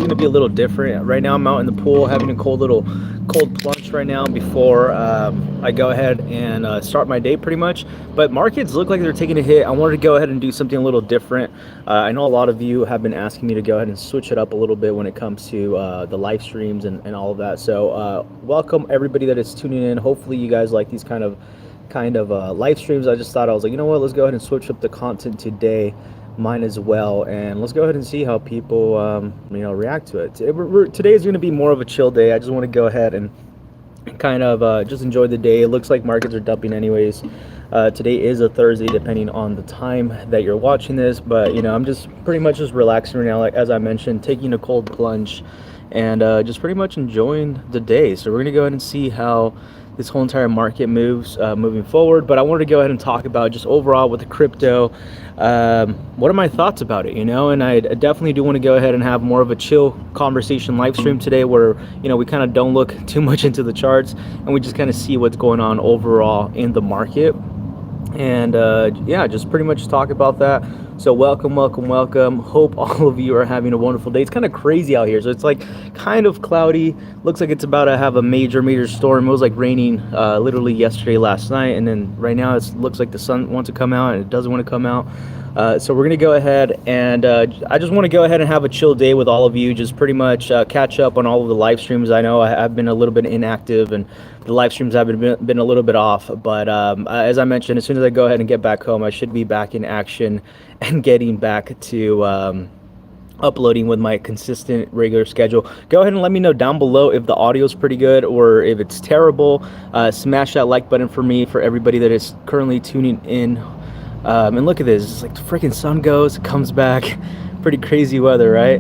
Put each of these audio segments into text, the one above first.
going to be a little different. Right now I'm out in the pool having a cold plunge right now before I go ahead and start my day pretty much. But markets look like they're taking a hit. I wanted to go ahead and do something a little different. I know a lot of you have been asking me to go ahead and switch it up a little bit when it comes to the live streams and all of that. So welcome everybody that is tuning in. Hopefully you guys like these kind of live streams. I just thought, I was like, you know what, let's go ahead and switch up the content today, mine as well, and let's go ahead and see how people react to it. Today is going to be more of a chill day. I just want to go ahead and kind of just enjoy the day. It looks like markets are dumping anyways. Today is a Thursday, depending on the time that you're watching this, but I'm just pretty much just relaxing right now, like as I mentioned, taking a cold plunge and just pretty much enjoying the day. So we're gonna go ahead and see how this whole entire market moves moving forward. But I wanted to go ahead and talk about just overall with the crypto, what are my thoughts about it, and I definitely do want to go ahead and have more of a chill conversation live stream today where we kind of don't look too much into the charts and we just kind of see what's going on overall in the market. And yeah, just pretty much talk about that. So welcome. Hope all of you are having a wonderful day. It's kind of crazy out here, so it's like kind of cloudy. Looks like it's about to have a major storm. It was like raining literally yesterday, last night, and then right now it looks like the sun wants to come out and it doesn't want to come out. So we're gonna go ahead and I just want to go ahead and have a chill day with all of you, just pretty much catch up on all of the live streams. I know I've been a little bit inactive and the live streams have been a little bit off, but as I mentioned, as soon as I go ahead and get back home, I should be back in action and getting back to uploading with my consistent regular schedule. Go ahead and let me know down below if the audio is pretty good or if it's terrible. Smash that like button for me, for everybody that is currently tuning in. And look at this, it's like the freaking sun goes, comes back. Pretty crazy weather, right?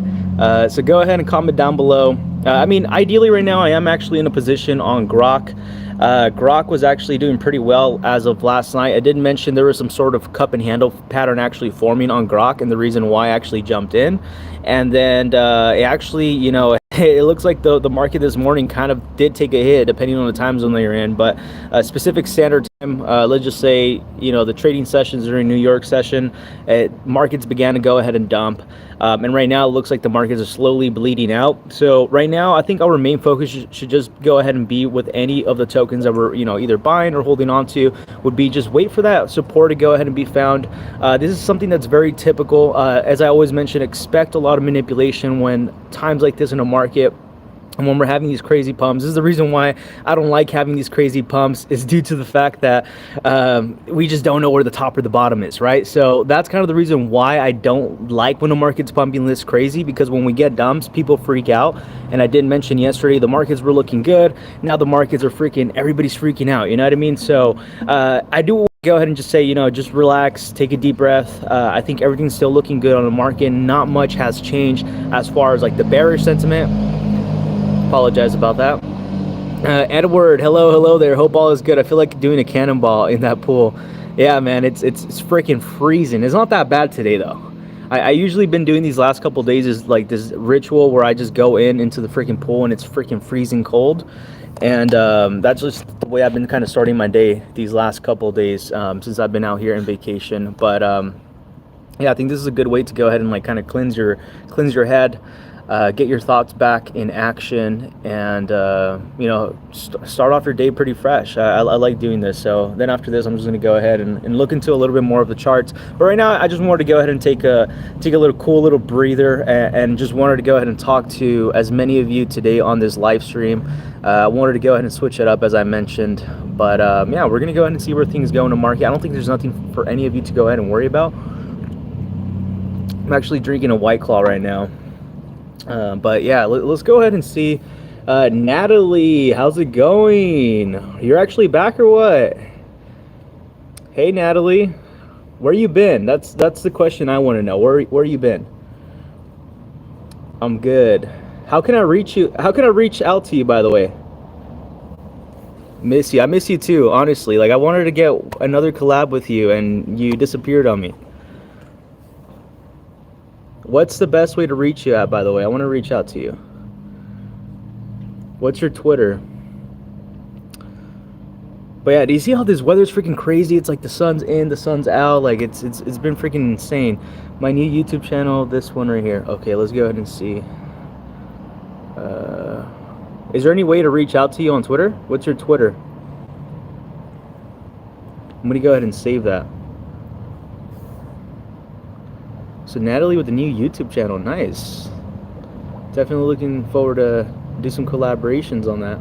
So go ahead and comment down below. Ideally right now I am actually in a position on Grok. Grok was actually doing pretty well as of last night. I did mention there was some sort of cup and handle pattern actually forming on Grok, and the reason why I actually jumped in. And then it actually, it looks like the market this morning kind of did take a hit depending on the time zone that you're in, but Pacific Standard Time, let's just say, the trading sessions during New York session, markets began to go ahead and dump. And right now it looks like the markets are slowly bleeding out. So right now I think our main focus should just go ahead and be with any of the tokens that we're either buying or holding on to, would be just wait for that support to go ahead and be found. This is something that's very typical. As I always mention, expect a lot of manipulation when times like this in a market. And when we're having these crazy pumps, this is the reason why I don't like having these crazy pumps, is due to the fact that we just don't know where the top or the bottom is, right? So that's kind of the reason why I don't like when the market's pumping this crazy, because when we get dumps, people freak out. And I did mention yesterday, the markets were looking good. Now the markets are everybody's freaking out, you know what I mean? So I do go ahead and just say, just relax, take a deep breath. I think everything's still looking good on the market. Not much has changed as far as like the bearish sentiment. Apologize about that. Edward, hello there. Hope all is good. I feel like doing a cannonball in that pool. Yeah, man, it's freaking freezing. It's not that bad today though. I usually been doing these last couple days is like this ritual where I just go into the freaking pool and it's freaking freezing cold. And that's just the way I've been kind of starting my day these last couple days since I've been out here on vacation. But yeah, I think this is a good way to go ahead and like kind of cleanse your head. Get your thoughts back in action, and start off your day pretty fresh. I like doing this. So then after this, I'm just going to go ahead and look into a little bit more of the charts. But right now, I just wanted to go ahead and take a little breather, and just wanted to go ahead and talk to as many of you today on this live stream. I wanted to go ahead and switch it up, as I mentioned. But yeah, we're going to go ahead and see where things go in the market. I don't think there's nothing for any of you to go ahead and worry about. I'm actually drinking a White Claw right now. But yeah, let's go ahead and see. Natalie, how's it going? You're actually back or what? Hey Natalie, where you been? That's the question I want to know. Where you been? I'm good. How can I reach you? How can I reach out to you, by the way? Miss you. I miss you too, honestly. Like, I wanted to get another collab with you and you disappeared on me. What's the best way to reach you at, by the way? I want to reach out to you. What's your Twitter? But yeah, do you see how this weather's freaking crazy? It's like the sun's in, the sun's out. Like it's been freaking insane. My new YouTube channel, this one right here. Okay, let's go ahead and see. Is there any way to reach out to you on Twitter? What's your Twitter? I'm gonna go ahead and save that. So Natalie with a new YouTube channel, nice. Definitely looking forward to do some collaborations on that.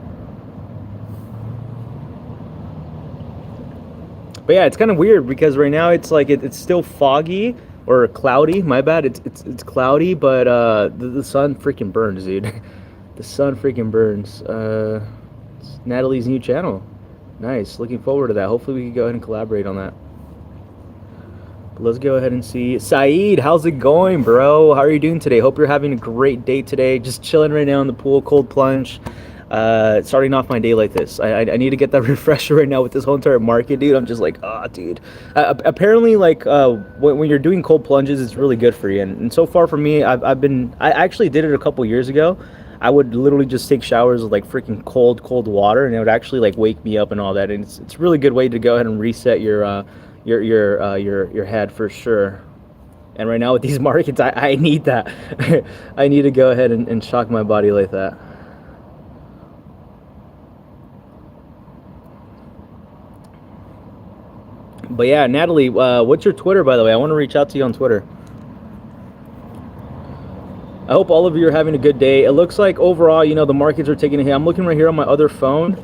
But yeah, it's kind of weird because right now it's like it's still foggy or cloudy. My bad. It's cloudy, but the sun freaking burns, dude. The sun freaking burns. It's Natalie's new channel. Nice. Looking forward to that. Hopefully we can go ahead and collaborate on that. But let's go ahead and see. Saeed, how's it going, bro? How are you doing today? Hope you're having a great day today. Just chilling right now in the pool, cold plunge. Starting off my day like this. I need to get that refresher right now with this whole entire market, dude. I'm just like, dude. Apparently, like, when you're doing cold plunges, it's really good for you. And so far for me, I actually did it a couple years ago. I would literally just take showers with like freaking cold water, and it would actually like wake me up and all that. And it's a really good way to go ahead and reset your head for sure. And right now with these markets, I need that. I need to go ahead and shock my body like that. But yeah, Natalie, what's your Twitter, by the way? I want to reach out to you on Twitter. I hope all of you are having a good day. It looks like overall, you know, the markets are taking a hit. I'm looking right here on my other phone,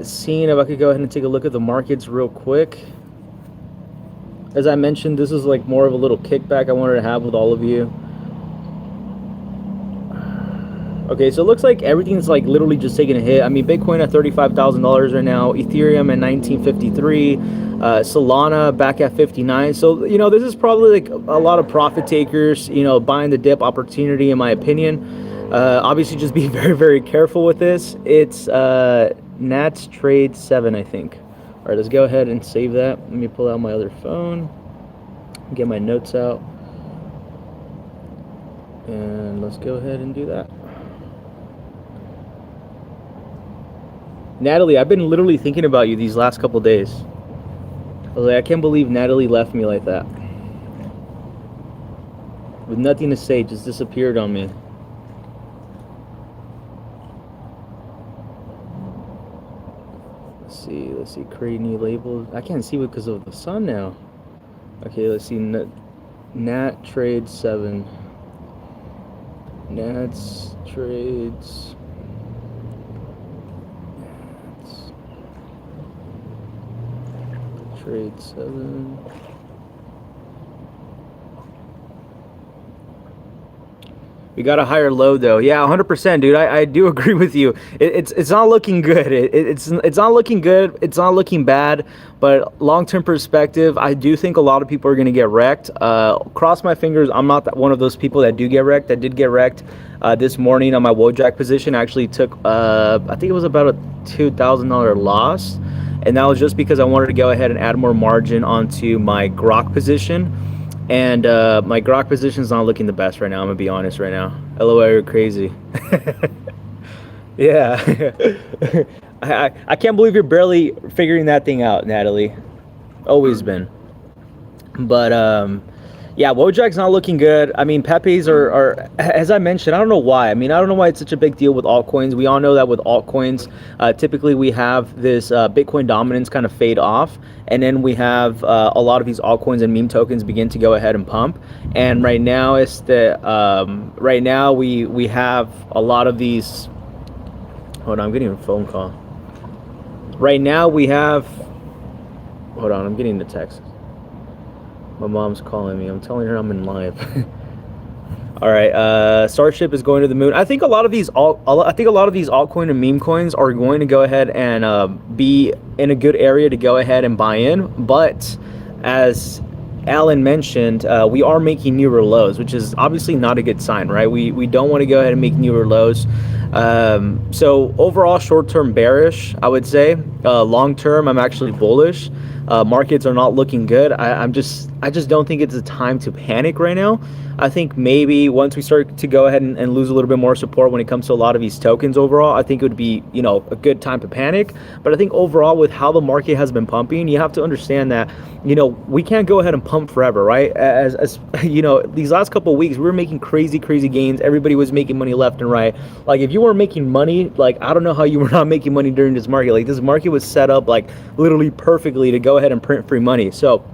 seeing if I could go ahead and take a look at the markets real quick. As I mentioned, this is like more of a little kickback I wanted to have with all of you. Okay, so it looks like everything's like literally just taking a hit. I mean, Bitcoin at $35,000 right now, Ethereum at 1953, Solana back at 59. So, you know, this is probably like a lot of profit takers, you know, buying the dip opportunity, in my opinion. Obviously, just be very, very careful with this. It's Nats Trade 7, I think. All right, let's go ahead and save that. Let me pull out my other phone, get my notes out, and let's go ahead and do that. Natalie, I've been literally thinking about you these last couple days. I was like, I can't believe Natalie left me like that. With nothing to say, just disappeared on me. Let's see, create new labels. I can't see it because of the sun now. Okay, let's see, Nat Trade 7. Nats Trades. Trade 7. We got a higher low though. Yeah, 100%, dude. I do agree with you. It's not looking good. It's not looking good. It's not looking bad. But long-term perspective, I do think a lot of people are going to get wrecked. Cross my fingers. I'm not one of those people that do get wrecked. I did get wrecked this morning on my Wojak position. I actually took, I think it was about a $2,000 loss. And that was just because I wanted to go ahead and add more margin onto my Grok position. And my Grok position is not looking the best right now. I'm going to be honest right now. LOL, you're crazy. Yeah. I can't believe you're barely figuring that thing out, Natalie. Always been. But, yeah, Wojak's not looking good. I mean, Pepe's are, as I mentioned, I don't know why. I mean, I don't know why it's such a big deal with altcoins. We all know that with altcoins, typically we have this Bitcoin dominance kind of fade off. And then we have a lot of these altcoins and meme tokens begin to go ahead and pump. And right now, it's the right now we have a lot of these. Hold on, I'm getting a phone call. Right now we have. Hold on, I'm getting the text. My mom's calling me. I'm telling her I'm in live. All right, Starship is going to the moon. I think a lot of these altcoin and meme coins are going to go ahead and be in a good area to go ahead and buy in. But as Alan mentioned, we are making newer lows, which is obviously not a good sign, right? We don't want to go ahead and make newer lows. So overall, short-term bearish, I would say. Long-term, I'm actually bullish. Markets are not looking good. I just don't think it's a time to panic right now. I think maybe once we start to go ahead and lose a little bit more support when it comes to a lot of these tokens overall, I think it would be, you know, a good time to panic. But I think overall, with how the market has been pumping, you have to understand that, you know, we can't go ahead and pump forever, right? As you know, these last couple of weeks, we were making crazy gains. Everybody was making money left and right. Like, if you weren't making money, like, I don't know how you were not making money during this market. Like, this market was set up like literally perfectly to go ahead and print free money. So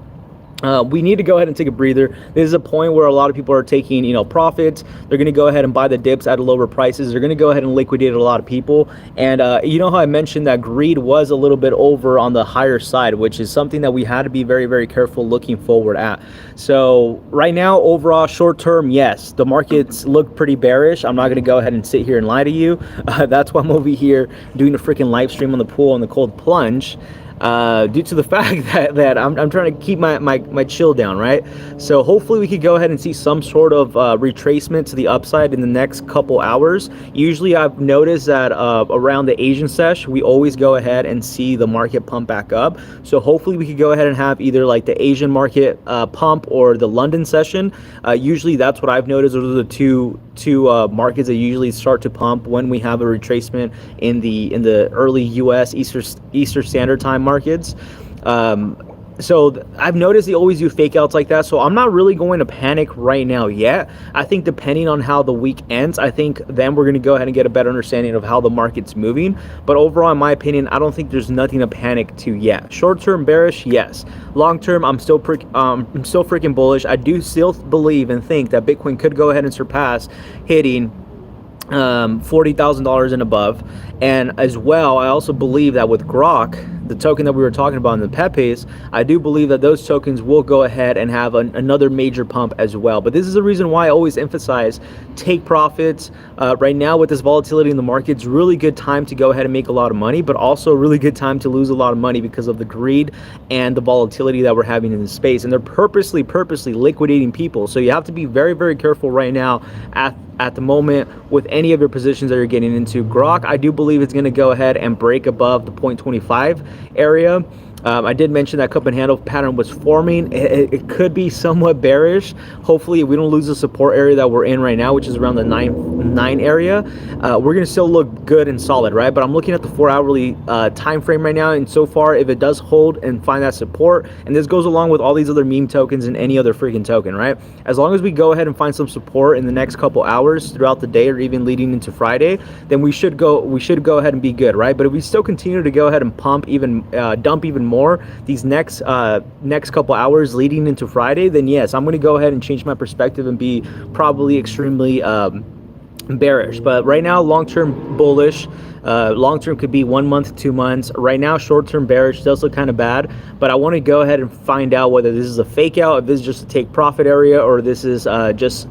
we need to go ahead and take a breather. This is a point where a lot of people are taking, you know, profits. They're going to go ahead and buy the dips at lower prices. They're going to go ahead and liquidate a lot of people. And you know how I mentioned that greed was a little bit over on the higher side, which is something that we had to be very careful looking forward at. So right now, overall, short term, yes, the markets look pretty bearish. I'm not going to go ahead and sit here and lie to you. That's why I'm over here doing a freaking live stream on the pool and the cold plunge. Due to the fact that I'm trying to keep my chill down, right? So hopefully we could go ahead and see some sort of retracement to the upside in the next couple hours. Usually I've noticed that around the Asian sesh, we always go ahead and see the market pump back up. So hopefully we could go ahead and have either like the Asian market pump or the London session. Usually that's what I've noticed. Those are the two markets that usually start to pump when we have a retracement in the early US Eastern Standard Time markets. So I've noticed they always do fake outs like that. So I'm not really going to panic right now yet. I think depending on how the week ends, I think then we're going to go ahead and get a better understanding of how the market's moving. But overall, in my opinion, I don't think there's nothing to panic to yet. Short term bearish, yes. Long term, I'm still freaking bullish. I do still believe and think that Bitcoin could go ahead and surpass hitting $40,000 and above. And as well, I also believe that with Grok, the token that we were talking about in the Pepes, I do believe that those tokens will go ahead and have another major pump as well. But this is the reason why I always emphasize take profits. Right now with this volatility in the market, it's really good time to go ahead and make a lot of money, but also a really good time to lose a lot of money because of the greed and the volatility that we're having in the space. And they're purposely liquidating people. So you have to be very careful right now at the moment with any of your positions that you're getting into. Grok, I do believe it's going to go ahead and break above the 0.25 area. I did mention that cup and handle pattern was forming. It could be somewhat bearish. Hopefully we don't lose the support area that we're in right now, which is around the 9 area. We're going to still look good and solid, right? But I'm looking at the 4-hourly time frame right now, and so far, if it does hold and find that support, and this goes along with all these other meme tokens and any other freaking token, right? As long as we go ahead and find some support in the next couple hours throughout the day or even leading into Friday, then we should go ahead and be good, right? But if we still continue to go ahead and dump even more these next couple hours leading into Friday, then yes, I'm going to go ahead and change my perspective and be probably extremely bearish. But right now, long-term bullish. Long-term could be 1 month, 2 months. Right now, short-term bearish does look kind of bad, but I want to go ahead and find out whether this is a fake out, if this is just a take profit area, or this is just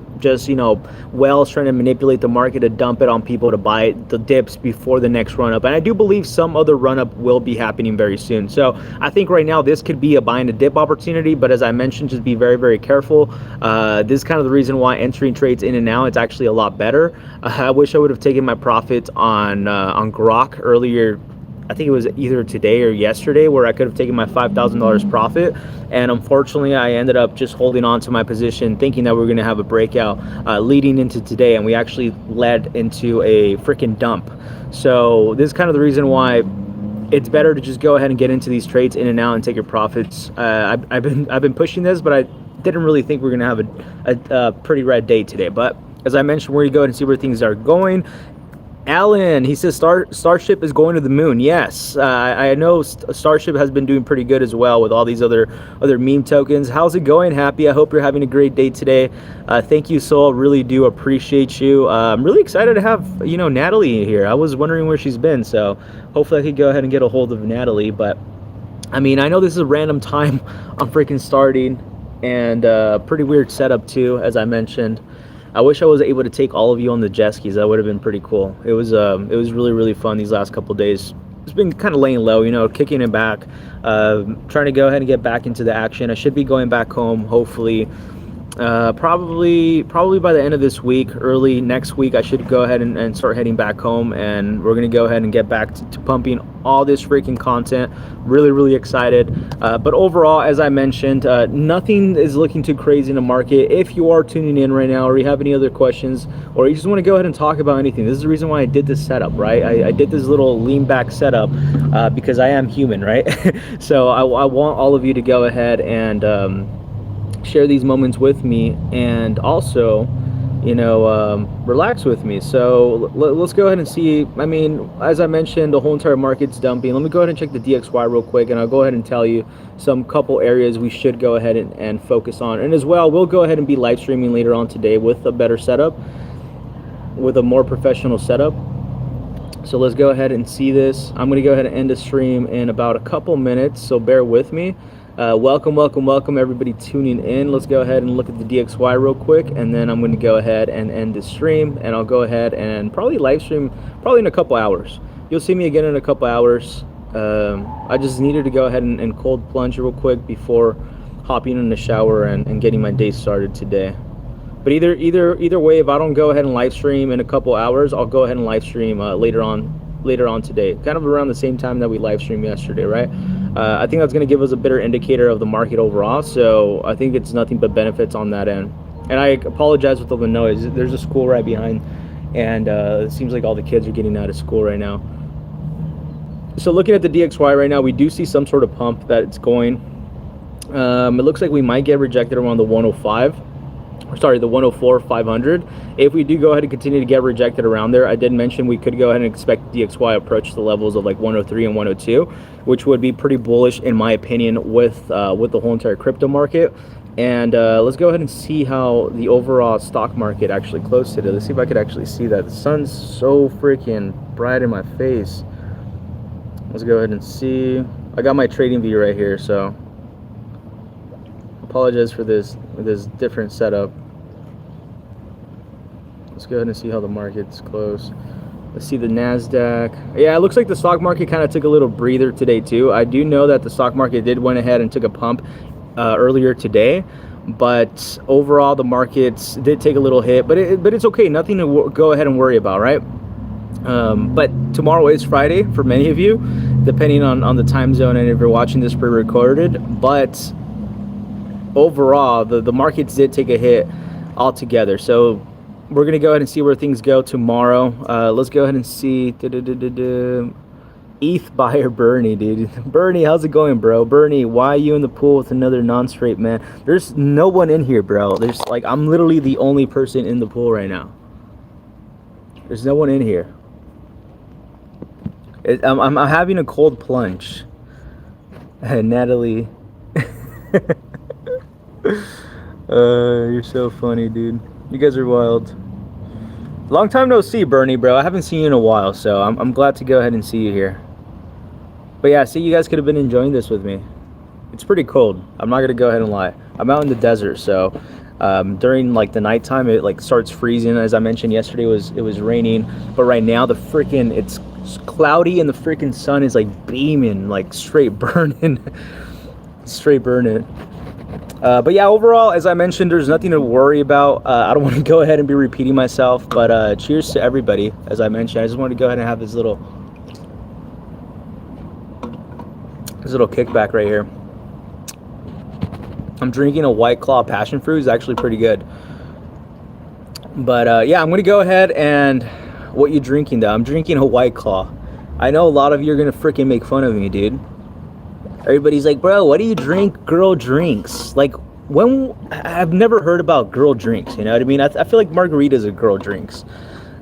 you know, whales trying to manipulate the market to dump it on people to buy the dips before the next run up. And I do believe some other run up will be happening very soon. So I think right now this could be a buy and a dip opportunity, but as I mentioned, just be very careful. This is kind of the reason why entering trades in and now, it's actually a lot better. I wish I would have taken my profits on Grok earlier. I think it was either today or yesterday, where I could have taken my $5,000 profit, and unfortunately I ended up just holding on to my position thinking that we were going to have a breakout leading into today, and we actually led into a freaking dump. So this is kind of the reason why it's better to just go ahead and get into these trades in and out and take your profits. I've been pushing this, but I didn't really think we are going to have a pretty red day today. But as I mentioned, we're going to go ahead and see where things are going. Alan, he says Starship is going to the moon. Yes, I know Starship has been doing pretty good as well with all these other meme tokens. How's it going, Happy? I hope you're having a great day today. Thank you, Soul. Really do appreciate you. I'm really excited to have, you know, Natalie here. I was wondering where she's been, so hopefully I could go ahead and get a hold of Natalie. But I mean, I know this is a random time I'm freaking starting, and pretty weird setup too, as I mentioned. I wish I was able to take all of you on the jet skis. That would have been pretty cool. It was really fun these last couple of days. It's been kind of laying low, you know, kicking it back, trying to go ahead and get back into the action. I should be going back home hopefully Probably by the end of this week, early next week, I should go ahead and start heading back home, and we're gonna go ahead and get back to pumping all this freaking content. Really excited. But overall, as I mentioned, nothing is looking too crazy in the market. If you are tuning in right now, or you have any other questions, or you just want to go ahead and talk about anything, this is the reason why I did this setup, right? I did this little lean back setup because I am human, right? So I want all of you to go ahead and share these moments with me, and also, you know, relax with me. So let's go ahead and see. I mean, as I mentioned, the whole entire market's dumping. Let me go ahead and check the DXY real quick, and I'll go ahead and tell you some couple areas we should go ahead and focus on. And as well, we'll go ahead and be live streaming later on today with a better setup, with a more professional setup. So let's go ahead and see this. I'm going to go ahead and end the stream in about a couple minutes, so bear with me. Welcome everybody tuning in. Let's go ahead and look at the DXY real quick, and then I'm going to go ahead and end the stream, and I'll go ahead and probably live stream probably in a couple hours. You'll see me again in a couple hours. I just needed to go ahead and cold plunge real quick before hopping in the shower and getting my day started today. But either way, if I don't go ahead and live stream in a couple hours, I'll go ahead and live stream later on today, kind of around the same time that we live streamed yesterday, right? I think that's going to give us a better indicator of the market overall, so I think it's nothing but benefits on that end. And I apologize with all the noise. There's a school right behind, and it seems like all the kids are getting out of school right now. So looking at the DXY right now, we do see some sort of pump that it's going. It looks like we might get rejected around the 105. Sorry, the 104 500. If we do go ahead and continue to get rejected around there, I did mention we could go ahead and expect DXY approach the levels of like 103 and 102, which would be pretty bullish in my opinion with the whole entire crypto market. And let's go ahead and see how the overall stock market actually closed today. Let's see if I could actually see that. The sun's so freaking bright in my face. Let's go ahead and see. I got my trading view right here, so apologize for this different setup. Let's go ahead and see how the market's closed. Let's see the NASDAQ. Yeah, it looks like the stock market kind of took a little breather today too. I do know that the stock market did went ahead and took a pump earlier today, but overall the markets did take a little hit, but it's okay. Nothing to go ahead and worry about, right? But tomorrow is Friday for many of you, depending on the time zone and if you're watching this pre-recorded. But overall, the markets did take a hit altogether. So we're going to go ahead and see where things go tomorrow. Let's go ahead and see. ETH buyer Bernie, dude. Bernie, how's it going, bro? Bernie, why are you in the pool with another non-straight man? There's no one in here, bro. There's like, I'm literally the only person in the pool right now. There's no one in here. I'm having a cold plunge. Natalie. You're so funny, dude. You guys are wild. Long time no see, Bernie, bro. I haven't seen you in a while, so I'm glad to go ahead and see you here. But yeah, see, you guys could have been enjoying this with me. It's pretty cold. I'm not gonna go ahead and lie. I'm out in the desert, so during like the nighttime, it like starts freezing. As I mentioned yesterday, it was raining, but right now it's cloudy and the freaking sun is like beaming, like straight burning. But yeah, overall, as I mentioned, there's nothing to worry about. I don't want to go ahead and be repeating myself, but cheers to everybody. As I mentioned, I just wanted to go ahead and have this little kickback right here. I'm drinking a White Claw passion fruit. It's actually pretty good. But yeah, I'm gonna go ahead and what you drinking though? I'm drinking a White Claw. I know a lot of you are gonna freaking make fun of me, dude. Everybody's like, bro, why do you drink girl drinks? Like, I've never heard about girl drinks, you know what I mean? I feel like margaritas are girl drinks.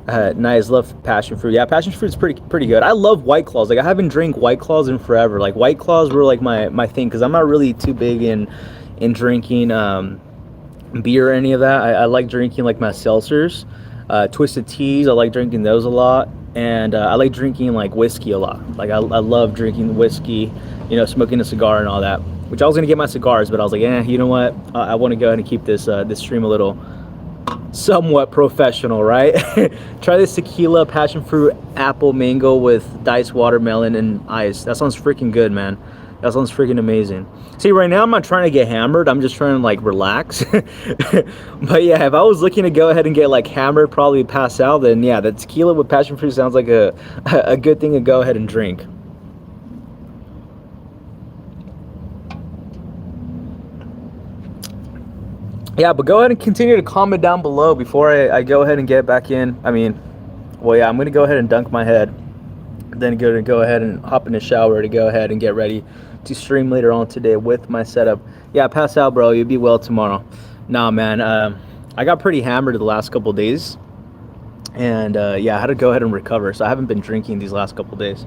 Nice, love passion fruit. Yeah, passion fruit's pretty good. I love White Claws. Like, I haven't drank White Claws in forever. Like, White Claws were like my thing, because I'm not really too big in drinking beer or any of that. I like drinking like my seltzers, twisted teas. I like drinking those a lot. And I like drinking like whiskey a lot. Like I love drinking whiskey, you know, smoking a cigar and all that. Which I was gonna get my cigars, but I was like, you know what? I want to go ahead and keep this stream a little somewhat professional, right? Try this tequila, passion fruit, apple, mango with diced watermelon and ice. That sounds freaking good, man. That sounds freaking amazing. See, right now I'm not trying to get hammered. I'm just trying to like relax. But yeah, if I was looking to go ahead and get like hammered, probably pass out, then yeah, the tequila with passion fruit sounds like a good thing to go ahead and drink. Yeah, but go ahead and continue to comment down below before I go ahead and get back in. I mean, well, yeah, I'm going to go ahead and dunk my head. Then go ahead and hop in the shower to go ahead and get ready to stream later on today with my setup. Yeah, pass out, bro. You'll be well tomorrow. Nah, man. I got pretty hammered the last couple days. And, yeah, I had to go ahead and recover. So I haven't been drinking these last couple days.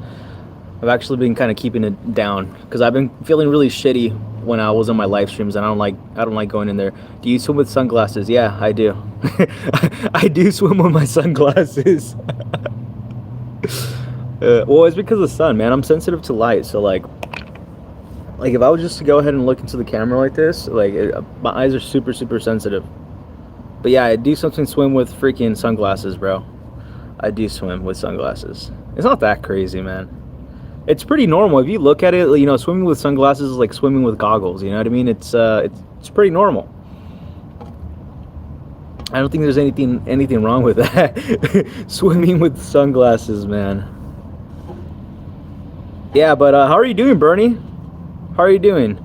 I've actually been kind of keeping it down because I've been feeling really shitty when I was on my live streams, and I don't like going in there. Do you swim with sunglasses? Yeah, I do. I do swim with my sunglasses. Well, it's because of the sun, man. I'm sensitive to light, so like if I was just to go ahead and look into the camera like this, like my eyes are super sensitive. But yeah, I do sometimes swim with freaking sunglasses, bro. I do swim with sunglasses. It's not that crazy, man. It's pretty normal if you look at it. You know, swimming with sunglasses is like swimming with goggles. You know what I mean? It's pretty normal. I don't think there's anything wrong with that. Swimming with sunglasses, man. Yeah, but how are you doing, Bernie? How are you doing?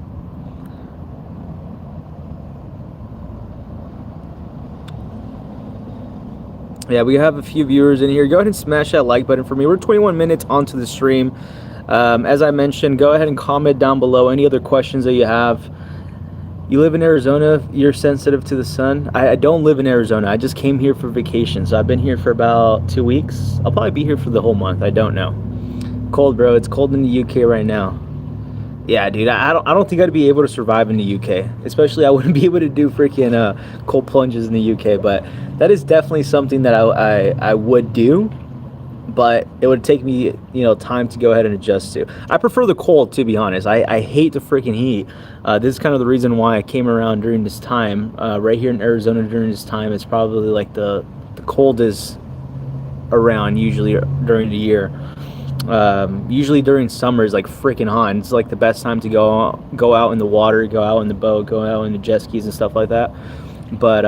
Yeah, we have a few viewers in here. Go ahead and smash that like button for me. We're 21 minutes onto the stream. As I mentioned, go ahead and comment down below any other questions that you have. You live in Arizona, you're sensitive to the sun. I don't live in Arizona. I just came here for vacation, so I've been here for about 2 weeks. I'll probably be here for the whole month. I don't know. Cold, bro. It's cold in the UK right now. Yeah, dude, I don't think I'd be able to survive in the UK. Especially I wouldn't be able to do freaking cold plunges in the UK, but that is definitely something that I would do. But it would take me, you know, time to go ahead and adjust to. I prefer the cold, to be honest. I hate the freaking heat. This is kind of the reason why I came around during this time. Right here in Arizona during this time, it's probably like the coldest around usually during the year. Usually during summer is like freaking hot. It's like the best time to go out in the water, go out in the boat, go out in the jet skis and stuff like that. But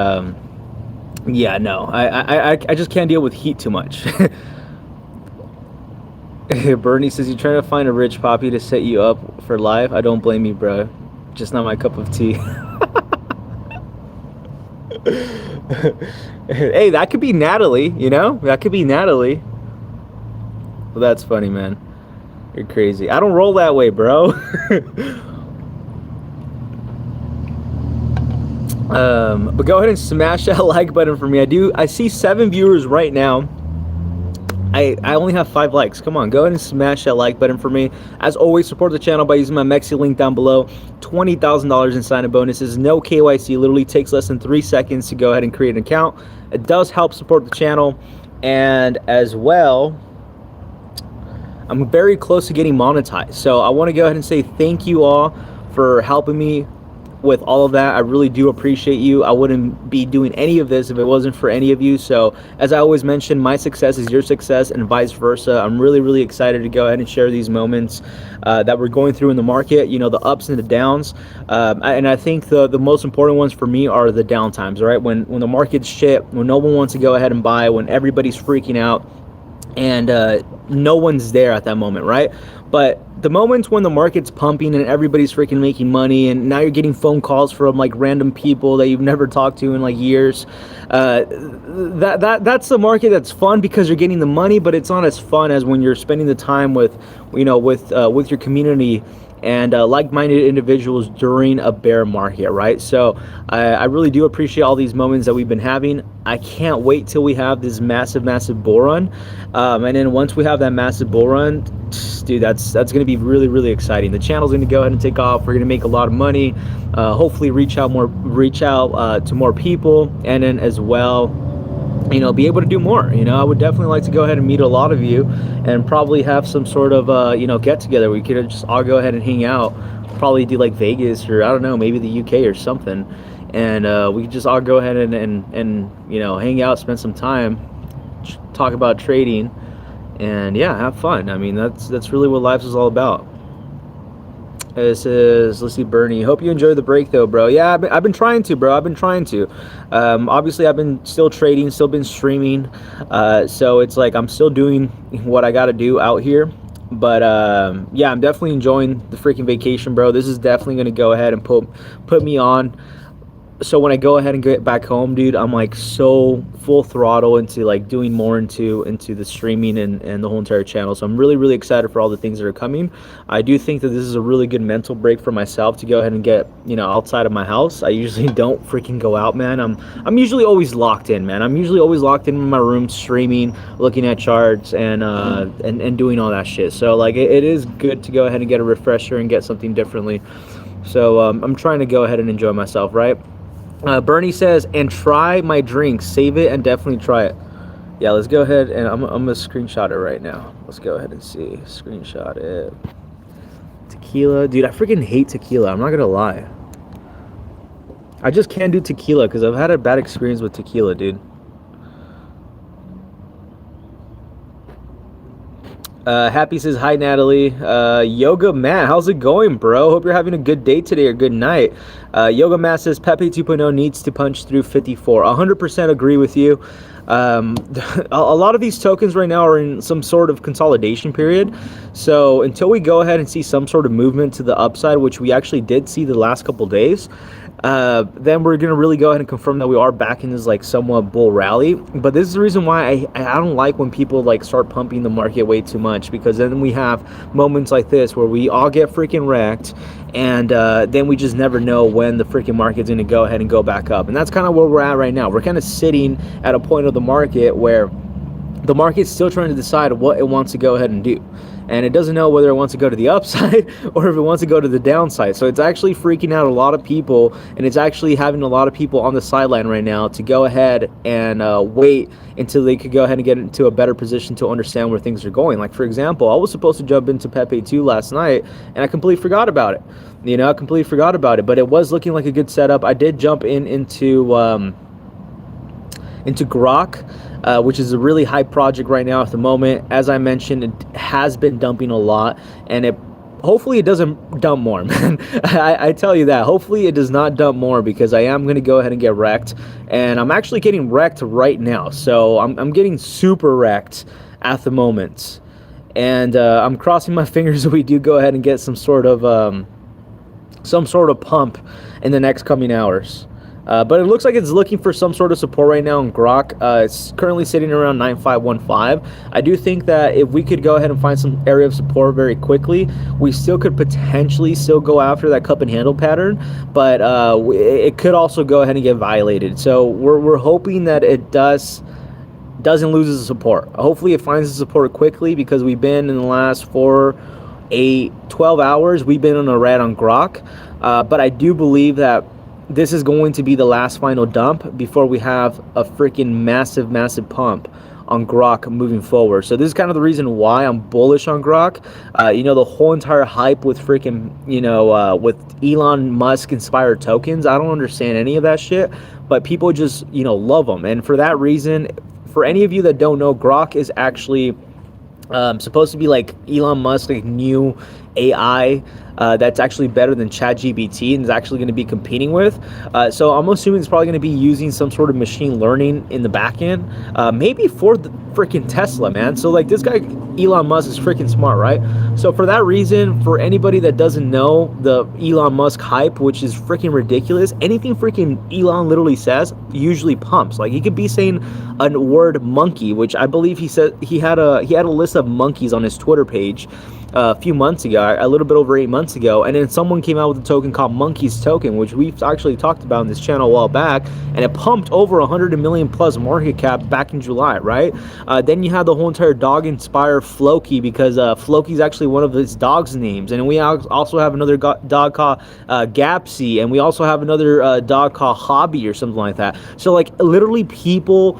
yeah, no, I just can't deal with heat too much. Bernie says you're trying to find a rich poppy to set you up for live. I don't blame you, bro. Just not my cup of tea. Hey, that could be Natalie, you know? That could be Natalie. Well, that's funny, man. You're crazy. I don't roll that way, bro. But go ahead and smash that like button for me. I see 7 viewers right now. I only have 5 likes. Come on, go ahead and smash that like button for me. As always, support the channel by using my MEXC link down below. $20,000 in sign-up bonuses. No KYC. Literally takes less than 3 seconds to go ahead and create an account. It does help support the channel. And as well, I'm very close to getting monetized. So I want to go ahead and say thank you all for helping me with all of that. I really do appreciate you. I wouldn't be doing any of this if it wasn't for any of you. So as I always mention, my success is your success and vice versa. I'm really excited to go ahead and share these moments that we're going through in the market, you know, the ups and the downs. And I think the most important ones for me are the downtimes, right? When the market's shit, when no one wants to go ahead and buy, when everybody's freaking out and no one's there at that moment, right? But the moments when the market's pumping and everybody's freaking making money, and now you're getting phone calls from like random people that you've never talked to in like years, that's the market that's fun because you're getting the money, but it's not as fun as when you're spending the time with, you know, with your community and like-minded individuals during a bear market, right? So I really do appreciate all these moments that we've been having. I can't wait till we have this massive bull run, and then once we have that massive bull run, dude, that's going to be really exciting. The channel's going to go ahead and take off. We're going to make a lot of money, hopefully reach out to more people, and then as well, you know, be able to do more. You know, I would definitely like to go ahead and meet a lot of you and probably have some sort of you know, get together. We could just all go ahead and hang out, probably do like Vegas or I don't know, maybe the UK or something, and we could just all go ahead and you know, hang out, spend some time, talk about trading, and yeah, have fun. I mean, that's really what life is all about. This is, let's see, Bernie. Hope you enjoy the break though, bro. Yeah, I've been trying to, bro. I've been trying to. Obviously, I've been still trading, still been streaming. So it's like I'm still doing what I got to do out here. But yeah, I'm definitely enjoying the freaking vacation, bro. This is definitely going to go ahead and put me on. So when I go ahead and get back home, dude, I'm like so full throttle into like doing more into the streaming and the whole entire channel. So I'm really, really excited for all the things that are coming. I do think that this is a really good mental break for myself to go ahead and get, you know, outside of my house. I usually don't freaking go out, man. I'm usually always locked in, man. I'm usually always locked in my room, streaming, looking at charts, and doing all that shit. So like it is good to go ahead and get a refresher and get something differently. So I'm trying to go ahead and enjoy myself, right? Bernie says, and try my drink, save it and definitely try it. Yeah, let's go ahead and I'm gonna screenshot it right now. Let's go ahead and see. Screenshot it. Tequila, dude, I freaking hate tequila. I'm not gonna lie. I just can't do tequila because I've had a bad experience with tequila, dude. Happy says, hi, Natalie. Yoga Matt, how's it going, bro? Hope you're having a good day today or good night. Yoga Matt says, Pepe 2.0 needs to punch through 54. 100% agree with you. A lot of these tokens right now are in some sort of consolidation period. So until we go ahead and see some sort of movement to the upside, which we actually did see the last couple days, then we're going to really go ahead and confirm that we are back in this like somewhat bull rally. But this is the reason why I don't like when people like start pumping the market way too much, because then we have moments like this where we all get freaking wrecked, and then we just never know when the freaking market's going to go ahead and go back up. And that's kind of where we're at right now. We're kind of sitting at a point of the market where the market's still trying to decide what it wants to go ahead and do. And it doesn't know whether it wants to go to the upside or if it wants to go to the downside. So it's actually freaking out a lot of people, and it's actually having a lot of people on the sideline right now to go ahead and wait until they could go ahead and get into a better position to understand where things are going. Like, for example, I was supposed to jump into Pepe 2 last night, and I completely forgot about it. You know, I completely forgot about it, but it was looking like a good setup. I did jump into Grok, which is a really high project right now at the moment. As I mentioned, it has been dumping a lot, and hopefully it doesn't dump more, man. I tell you that. Hopefully it does not dump more, because I am going to go ahead and get wrecked, and I'm actually getting wrecked right now. So I'm getting super wrecked at the moment, and I'm crossing my fingers that we do go ahead and get some sort of pump in the next coming hours. But it looks like it's looking for some sort of support right now in Grok. It's currently sitting around 9515. I do think that if we could go ahead and find some area of support very quickly, we still could potentially still go after that cup and handle pattern, but it could also go ahead and get violated. So we're hoping that it doesn't lose its support. Hopefully it finds the support quickly, because we've been in the last 4, 8, 12 hours, we've been on a red on Grok. But I do believe that this is going to be the last final dump before we have a freaking massive pump on Grok moving forward. So this is kind of the reason why I'm bullish on Grok. You know, the whole entire hype with freaking, you know, with Elon Musk inspired tokens, I don't understand any of that shit, but people just, you know, love them. And for that reason, for any of you that don't know, Grok is actually supposed to be like Elon Musk's like new AI that's actually better than ChatGPT and is actually going to be competing with. So I'm assuming it's probably going to be using some sort of machine learning in the back end, maybe for the freaking Tesla, man. So like this guy Elon Musk is freaking smart, right? So for that reason, for anybody that doesn't know the Elon Musk hype, which is freaking ridiculous, anything freaking Elon literally says usually pumps. Like he could be saying a word monkey, which I believe he said he had a list of monkeys on his Twitter page a few months ago, a little bit over 8 months ago, and then someone came out with a token called Monkey's Token, which we've actually talked about in this channel a while back, and it pumped over 100 million plus market cap back in July, right? Then you had the whole entire dog inspired Floki, because Floki's actually one of his dog's names, and we also have another dog called Gapsy, and we also have another dog called Hobby or something like that. So like literally people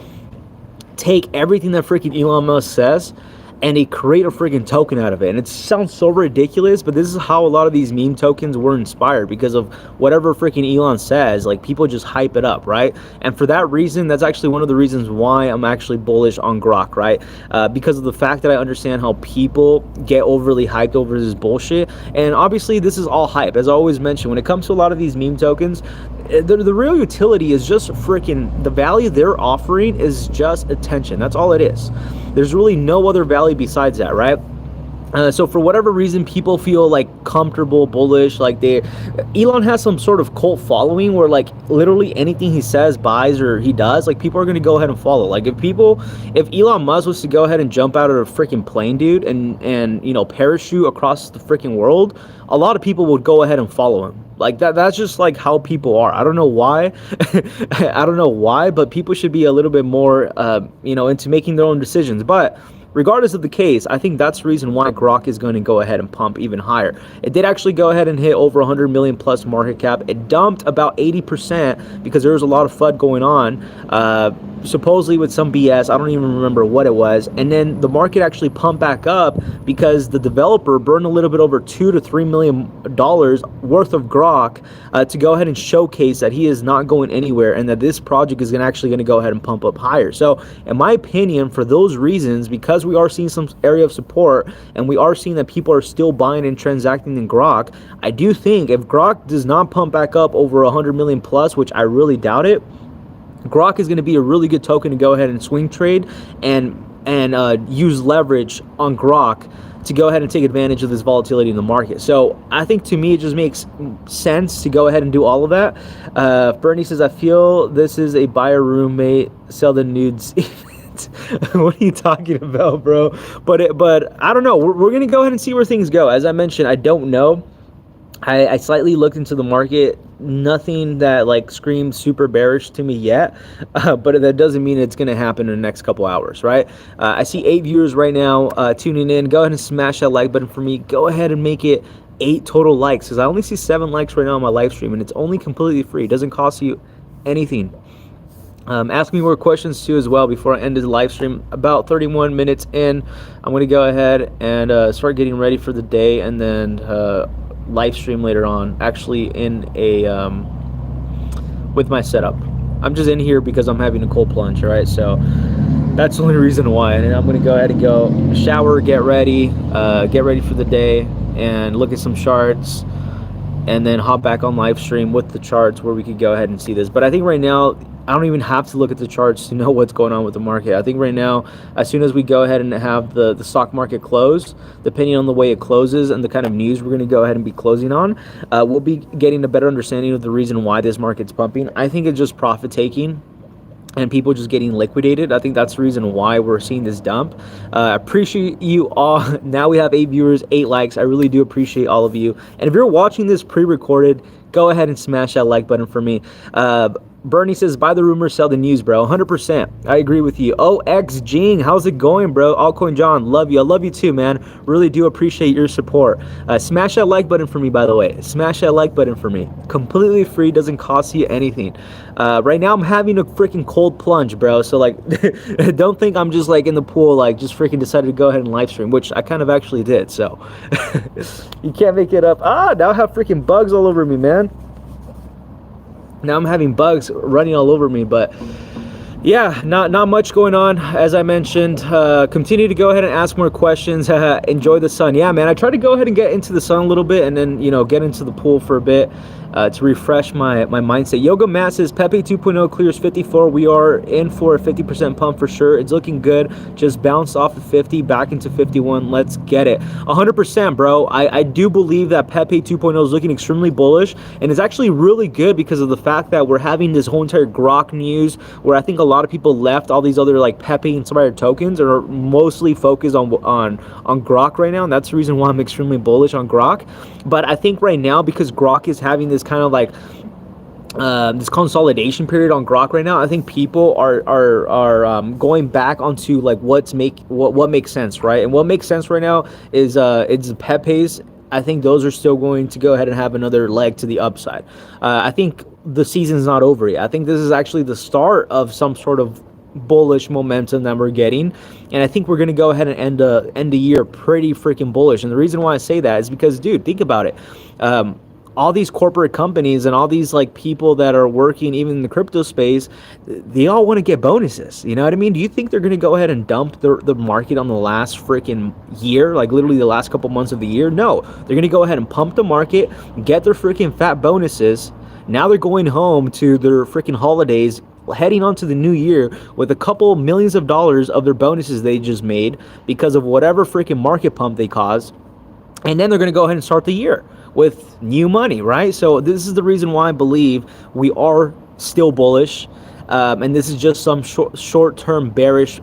take everything that freaking Elon Musk says and they create a freaking token out of it. And it sounds so ridiculous, but this is how a lot of these meme tokens were inspired, because of whatever freaking Elon says. Like, people just hype it up, right? And for that reason, that's actually one of the reasons why I'm actually bullish on Grok, right? Because of the fact that I understand how people get overly hyped over this bullshit. And obviously this is all hype. As I always mention, when it comes to a lot of these meme tokens, the real utility is just freaking, the value they're offering is just attention. That's all it is. There's really no other value besides that, right? So for whatever reason, people feel like comfortable, bullish, like Elon has some sort of cult following where like literally anything he says, buys, or he does, like people are going to go ahead and follow. Like if Elon Musk was to go ahead and jump out of a freaking plane, dude, and you know, parachute across the freaking world, a lot of people would go ahead and follow him. Like that's just like how people are. I don't know why. I don't know why, but people should be a little bit more, you know, into making their own decisions. But regardless of the case, I think that's the reason why Grok is going to go ahead and pump even higher. It did actually go ahead and hit over 100 million plus market cap. It dumped about 80% because there was a lot of FUD going on, supposedly with some BS. I don't even remember what it was. And then the market actually pumped back up because the developer burned a little bit over $2 to $3 million worth of Grok to go ahead and showcase that he is not going anywhere and that this project is actually going to go ahead and pump up higher. So in my opinion, for those reasons, because we are seeing some area of support and we are seeing that people are still buying and transacting in Grok, I do think if Grok does not pump back up over 100 million plus, which I really doubt it, Grok is going to be a really good token to go ahead and swing trade and use leverage on Grok to go ahead and take advantage of this volatility in the market. So I think, to me, it just makes sense to go ahead and do all of that. Bernie says, I feel this is a buyer roommate, sell the nudes. What are you talking about, bro? But I don't know. We're going to go ahead and see where things go. As I mentioned, I don't know. I slightly looked into the market. Nothing that like screams super bearish to me yet, but that doesn't mean it's going to happen in the next couple hours, right? I see 8 viewers right now tuning in. Go ahead and smash that like button for me. Go ahead and make it 8 total likes, because I only see 7 likes right now on my live stream, and it's only completely free. It doesn't cost you anything. Ask me more questions too as well before I end the live stream. About 31 minutes in, I'm going to go ahead and start getting ready for the day, and then live stream later on, actually in a with my setup. I'm just in here because I'm having a cold plunge, all right? So that's the only reason why. And then I'm going to go ahead and go shower, get ready for the day, and look at some charts, and then hop back on live stream with the charts where we could go ahead and see this. But I think right now, I don't even have to look at the charts to know what's going on with the market. I think right now, as soon as we go ahead and have the stock market close, depending on the way it closes and the kind of news we're going to go ahead and be closing on, we'll be getting a better understanding of the reason why this market's pumping. I think it's just profit taking and people just getting liquidated. I think that's the reason why we're seeing this dump. I appreciate you all. Now we have 8 viewers, 8 likes. I really do appreciate all of you. And if you're watching this pre-recorded, go ahead and smash that like button for me. Bernie says, buy the rumor, sell the news, bro. 100%. I agree with you. OX Jing, how's it going, bro? ALTCOIN John, love you. I love you too, man. Really do appreciate your support. Smash that like button for me, by the way. Smash that like button for me. Completely free, doesn't cost you anything. Right now, I'm having a freaking cold plunge, bro. So, like, don't think I'm just, like, in the pool, like, just freaking decided to go ahead and live stream, which I kind of actually did, so. You can't make it up. Now I have freaking bugs all over me, man. Now I'm having bugs running all over me, but yeah, not much going on. As I mentioned, continue to go ahead and ask more questions. Enjoy the sun. Yeah, man, I try to go ahead and get into the sun a little bit, and then, you know, get into the pool for a bit to refresh my mindset. Yoga Matt says Pepe 2.0 clears 54. We are in for a 50% pump for sure. It's looking good. Just bounced off of 50 back into 51. Let's get it. 100%, bro. I do believe that Pepe 2.0 is looking extremely bullish, and it's actually really good because of the fact that we're having this whole entire Grok news where I think a lot of people left all these other like Pepe and some other tokens and are mostly focused on Grok right now, and that's the reason why I'm extremely bullish on Grok. But I think right now, because Grok is having this kind of like this consolidation period on Grok right now, I think people are going back onto like what makes sense, right? And what makes sense right now is it's Pepe's. I think those are still going to go ahead and have another leg to the upside. I think the season's not over yet. I think this is actually the start of some sort of bullish momentum that we're getting, and I think we're going to go ahead and end the year pretty freaking bullish. And the reason why I say that is because, dude, think about it. All these corporate companies and all these like people that are working even in the crypto space, they all want to get bonuses. You know what I mean? Do you think they're going to go ahead and dump the market on the last freaking year, like literally the last couple months of the year? No, they're going to go ahead and pump the market, get their freaking fat bonuses. Now they're going home to their freaking holidays, heading onto the new year with a couple millions of dollars of their bonuses they just made because of whatever freaking market pump they caused. And then they're going to go ahead and start the year with new money, right? So this is the reason why I believe we are still bullish. And this is just some short-term bearish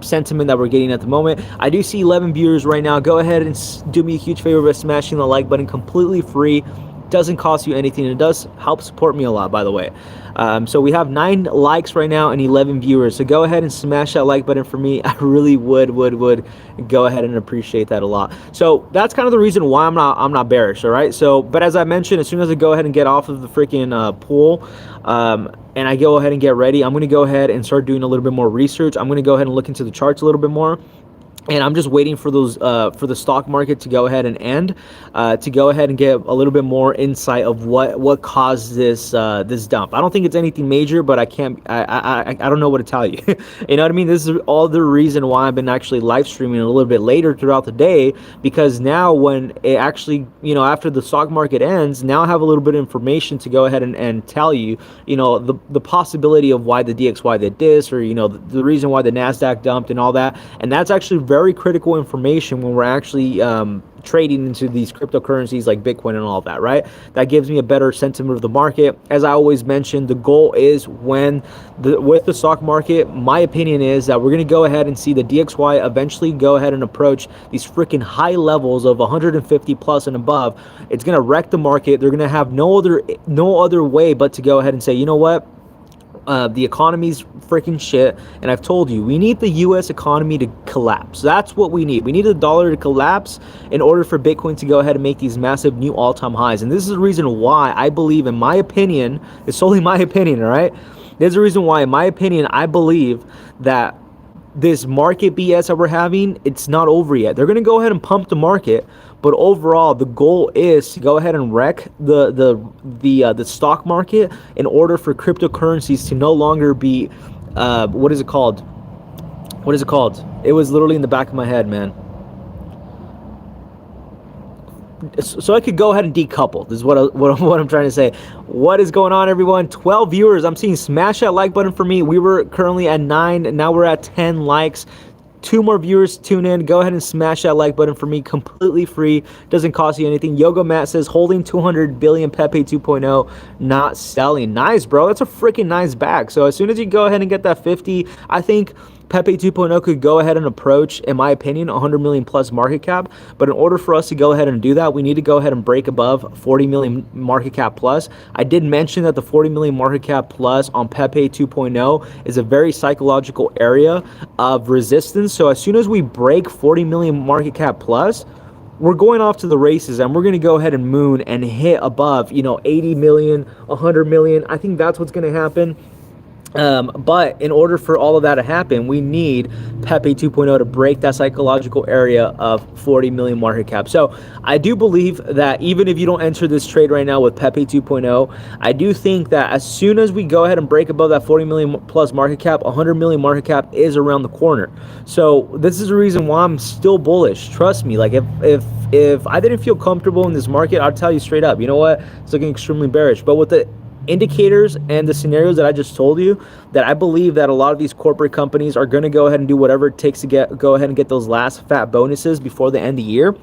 sentiment that we're getting at the moment. I do see 11 viewers right now. Go ahead and do me a huge favor by smashing the like button, completely free. Doesn't cost you anything. It does help support me a lot, by the way. So we have 9 likes right now and 11 viewers. So go ahead and smash that like button for me. I really would go ahead and appreciate that a lot. So that's kind of the reason why I'm not bearish. All right. So, but as I mentioned, as soon as I go ahead and get off of the freaking pool, and I go ahead and get ready, I'm going to go ahead and start doing a little bit more research. I'm going to go ahead and look into the charts a little bit more. And I'm just waiting for those for the stock market to go ahead and end, to go ahead and get a little bit more insight of what caused this this dump. I don't think it's anything major, but I don't know what to tell you. You know what I mean? This is all the reason why I've been actually live streaming a little bit later throughout the day, because now when it actually, you know, after the stock market ends, now I have a little bit of information to go ahead and tell you, you know, the possibility of why the DXY did this, or, you know, the reason why the NASDAQ dumped and all that. And that's actually very critical information when we're actually trading into these cryptocurrencies like Bitcoin and all of that, right? That gives me a better sentiment of the market. As I always mention, the goal is with the stock market, my opinion is that we're going to go ahead and see the DXY eventually go ahead and approach these freaking high levels of 150 plus and above. It's going to wreck the market. They're going to have no other way but to go ahead and say, you know what? The economy's freaking shit, and I've told you, we need the U.S. economy to collapse. That's what we need. We need the dollar to collapse in order for Bitcoin to go ahead and make these massive new all-time highs. And this is the reason why I believe, in my opinion, it's solely my opinion, all right? There's a reason why, in my opinion, I believe that this market BS that we're having, it's not over yet. They're going to go ahead and pump the market, but overall, the goal is to go ahead and wreck the stock market in order for cryptocurrencies to no longer be, what is it called? What is it called? It was literally in the back of my head, man. So I could go ahead and decouple. This is what I'm trying to say. What is going on, everyone? 12 viewers. I'm seeing smash that like button for me. We were currently at 9, and now we're at 10 likes. 2 more viewers tune in. Go ahead and smash that like button for me. Completely free. Doesn't cost you anything. Yoga Matt says holding 200 billion Pepe 2.0, not selling. Nice, bro. That's a freaking nice bag. So as soon as you go ahead and get that 50, I think Pepe 2.0 could go ahead and approach, in my opinion, 100 million plus market cap. But in order for us to go ahead and do that, we need to go ahead and break above 40 million market cap plus. I did mention that the 40 million market cap plus on Pepe 2.0 is a very psychological area of resistance. So as soon as we break 40 million market cap plus, we're going off to the races, and we're going to go ahead and moon and hit above, you know, 80 million, 100 million. I think that's what's going to happen. But in order for all of that to happen, we need Pepe 2.0 to break that psychological area of 40 million market cap. So I do believe that even if you don't enter this trade right now with Pepe 2.0, I do think that as soon as we go ahead and break above that 40 million plus market cap, 100 million market cap is around the corner. So this is the reason why I'm still bullish. Trust me. Like if I didn't feel comfortable in this market, I'll tell you straight up, you know what? It's looking extremely bearish. But with the indicators and the scenarios that I just told you, that I believe that a lot of these corporate companies are going to go ahead and do whatever it takes to go ahead and get those last fat bonuses before the end of the year.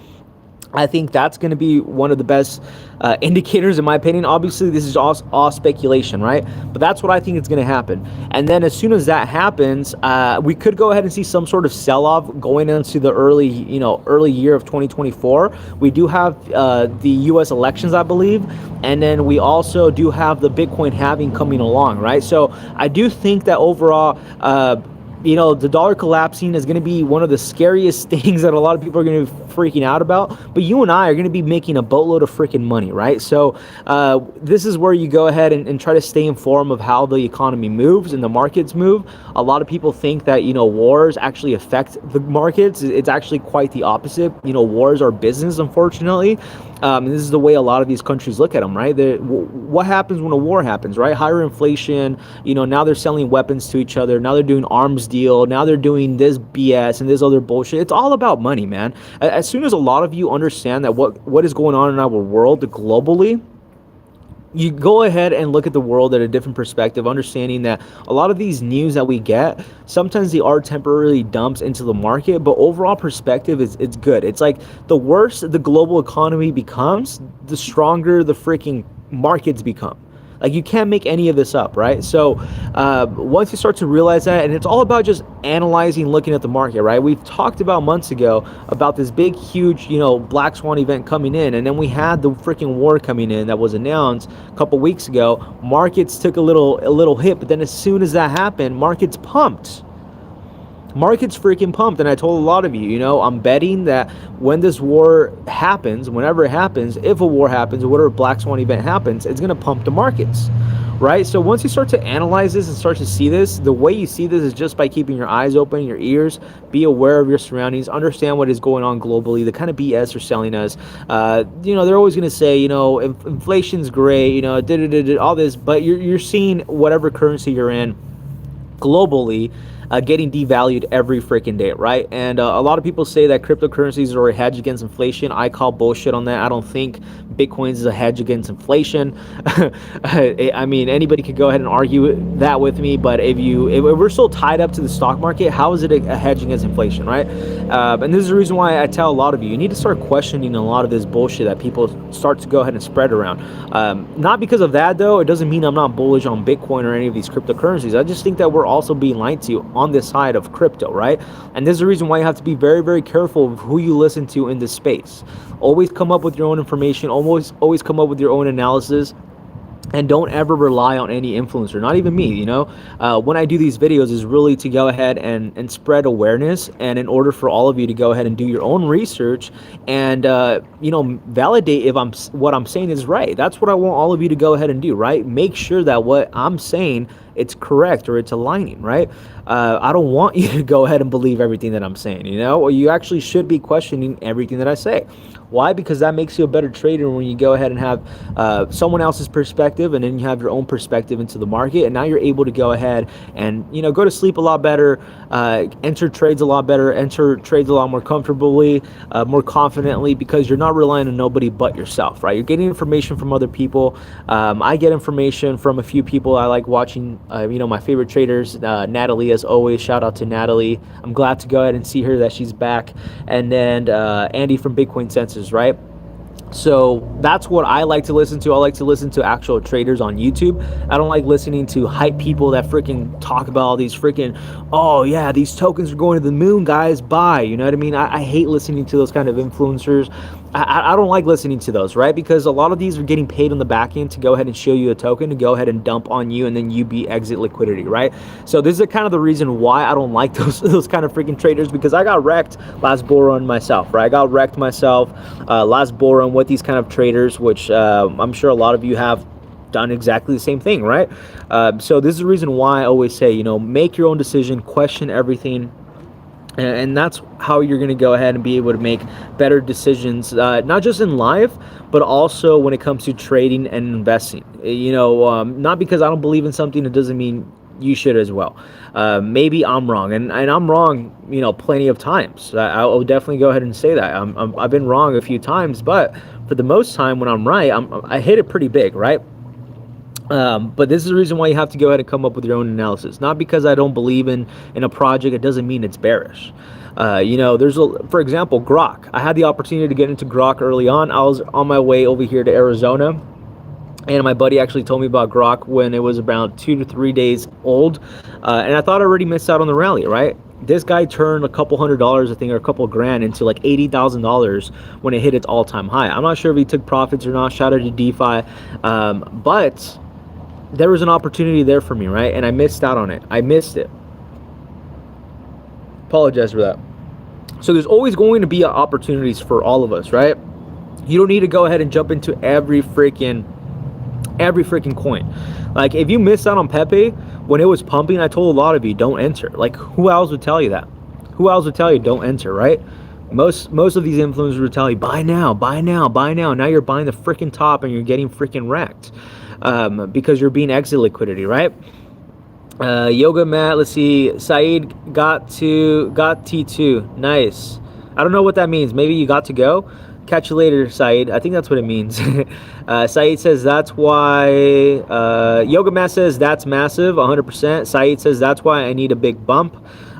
I think that's going to be one of the best indicators, in my opinion. Obviously, this is all speculation, right? But that's what I think is going to happen. And then as soon as that happens, we could go ahead and see some sort of sell-off going into the early year of 2024. We do have the U.S. elections, I believe, and then we also do have the Bitcoin halving coming along, right? So I do think that overall, you know, the dollar collapsing is going to be one of the scariest things that a lot of people are going to be freaking out about. But you and I are going to be making a boatload of freaking money, right? So this is where you go ahead and try to stay informed of how the economy moves and the markets move. A lot of people think that, you know, wars actually affect the markets. It's actually quite the opposite. You know, wars are business, unfortunately. And this is the way a lot of these countries look at them, right? What happens when a war happens, right? Higher inflation, you know, now they're selling weapons to each other. Now they're doing arms deal. Now they're doing this BS and this other bullshit. It's all about money, man. As soon as a lot of you understand that what is going on in our world globally, you go ahead and look at the world at a different perspective, understanding that a lot of these news that we get, sometimes they are temporarily dumps into the market, but overall perspective is it's good. It's like the worse the global economy becomes, the stronger the freaking markets become. Like, you can't make any of this up, right? So once you start to realize that, and it's all about just analyzing, looking at the market, right? We've talked about months ago about this big, huge, you know, black swan event coming in, and then we had the freaking war coming in that was announced a couple weeks ago. Markets took a little hit, but then as soon as that happened, markets pumped. Markets freaking pumped. And I told a lot of you, you know, I'm betting that when this war happens, whenever it happens, if a war happens or whatever black swan event happens, it's going to pump the markets, right? So once you start to analyze this and start to see this, the way you see this is just by keeping your eyes open, your ears, be aware of your surroundings, understand what is going on globally, the kind of BS they're selling us. You know, they're always going to say, you know, inflation's great, you know, all this, but you're seeing whatever currency you're in globally getting devalued every freaking day, right? And a lot of people say that cryptocurrencies are a hedge against inflation. I call bullshit on that. I don't think Bitcoins is a hedge against inflation. I mean, anybody could go ahead and argue that with me, but if we're still tied up to the stock market, how is it a hedge against inflation, right? And this is the reason why I tell a lot of you, you need to start questioning a lot of this bullshit that people start to go ahead and spread around. Not because of that, though. It doesn't mean I'm not bullish on Bitcoin or any of these cryptocurrencies. I just think that we're also being lied to on this side of crypto, right? And this is the reason why you have to be very, very careful of who you listen to in this space. Always come up with your own information, always come up with your own analysis, and don't ever rely on any influencer, not even me, you know. When I do these videos is really to go ahead and spread awareness, and in order for all of you to go ahead and do your own research and you know, validate if what I'm saying is right. That's what I want all of you to go ahead and do, right? Make sure that what I'm saying, it's correct or it's aligning, right? I don't want you to go ahead and believe everything that I'm saying, you know, or you actually should be questioning everything that I say. Why? Because that makes you a better trader when you go ahead and have someone else's perspective, and then you have your own perspective into the market, and now you're able to go ahead and, you know, go to sleep a lot better, enter trades a lot better, enter trades a lot more comfortably, more confidently, because you're not relying on nobody but yourself, right? You're getting information from other people. I get information from a few people I like watching, you know, my favorite traders, Natalie, as always. Shout out to Natalie. I'm glad to go ahead and see her, that she's back. And then Andy from Bitcoin Senses, right? So that's what I like to listen to. I like to listen to actual traders on YouTube. I don't like listening to hype people that freaking talk about all these freaking, oh yeah, these tokens are going to the moon, guys, buy. You know what I mean? I hate listening to those kind of influencers. I don't like listening to those, right? Because a lot of these are getting paid on the back end to go ahead and show you a token, to go ahead and dump on you, and then you be exit liquidity, right? So this is kind of the reason why I don't like those kind of freaking traders, because I got wrecked last bull run myself, right? I got wrecked myself last bull run with these kind of traders, which I'm sure a lot of you have done exactly the same thing, right? So this is the reason why I always say, you know, make your own decision, question everything. And that's how you're going to go ahead and be able to make better decisions, not just in life, but also when it comes to trading and investing. You know, not because I don't believe in something, it doesn't mean you should as well. Maybe I'm wrong, and I'm wrong, you know, plenty of times. I'll definitely go ahead and say that. I've been wrong a few times, but for the most time when I'm right, I hit it pretty big, right? But this is the reason why you have to go ahead and come up with your own analysis. Not because I don't believe in a project, it doesn't mean it's bearish. You know, for example, Grok. I had the opportunity to get into Grok early on. I was on my way over here to Arizona, and my buddy actually told me about Grok when it was about 2 to 3 days old, and I thought I already missed out on the rally, right? This guy turned a couple $100, I think, or a couple grand into like $80,000 when it hit its all-time high. I'm not sure if he took profits or not. Shout out to DeFi, but there was an opportunity there for me, right? And I missed out on it. I missed it. Apologize for that. So there's always going to be opportunities for all of us, right? You don't need to go ahead and jump into every freaking coin. Like, if you missed out on Pepe when it was pumping, I told a lot of you, don't enter. Like, who else would tell you that? Who else would tell you don't enter, right? Most of these influencers would tell you, buy now, buy now, buy now. Now you're buying the freaking top and you're getting freaking wrecked because you're being exit liquidity, right? Yoga Matt, let's see. Saeed got T2. Nice. I don't know what that means. Maybe you got to go. Catch you later, Saeed. I think that's what it means. Saeed says that's why. Yoga Matt says that's massive, 100%. Saeed says that's why I need a big bump.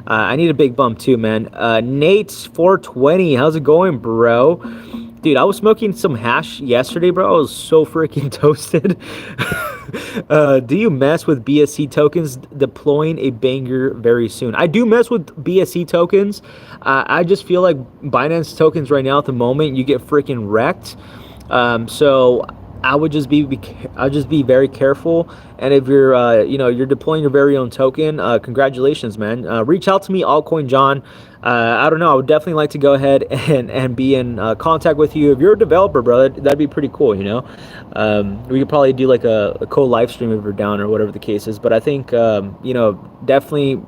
I need a big bump too, man. Nate's 420. How's it going, bro? Dude, I was smoking some hash yesterday, bro. I was so freaking toasted. Do you mess with BSC tokens? Deploying a banger very soon. I do mess with BSC tokens. I just feel like Binance tokens right now at the moment, you get freaking wrecked. So I would just be very careful. And if you're you're deploying your very own token, congratulations, man. Reach out to me, ALTCOIN John. I don't know. I would definitely like to go ahead and be in contact with you. If you're a developer, bro, that'd be pretty cool. We could probably do like a co-live stream if you're down or whatever the case is. But I think definitely,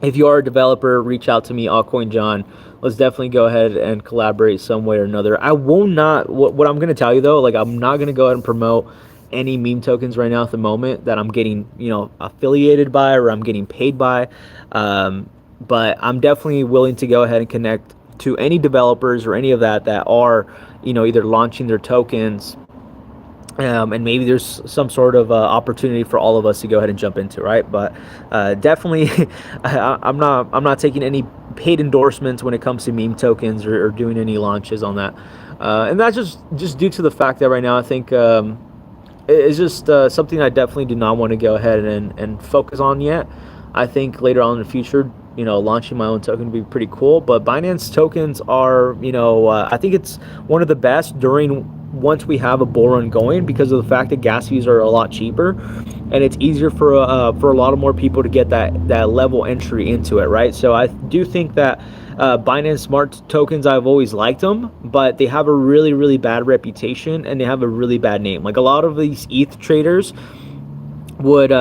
if you are a developer, reach out to me, ALTCOIN John. Let's definitely go ahead and collaborate some way or another. I will not. What I'm going to tell you though, like, I'm not going to go ahead and promote any meme tokens right now at the moment that I'm getting affiliated by or I'm getting paid by. But I'm definitely willing to go ahead and connect to any developers or any of that are either launching their tokens. And maybe there's some sort of opportunity for all of us to go ahead and jump into, right? But definitely, I'm not taking any paid endorsements when it comes to meme tokens or doing any launches on that. And that's just due to the fact that right now I think it's just something I definitely do not want to go ahead and focus on yet. I think later on in the future, launching my own token would be pretty cool. But Binance tokens are, I think it's one of the best once we have a bull run going, because of the fact that gas fees are a lot cheaper, and it's easier for a lot of more people to get that level entry into it, right? So I do think that Binance Smart tokens, I've always liked them, but they have a really, really bad reputation and they have a really bad name. Like, a lot of these ETH traders would,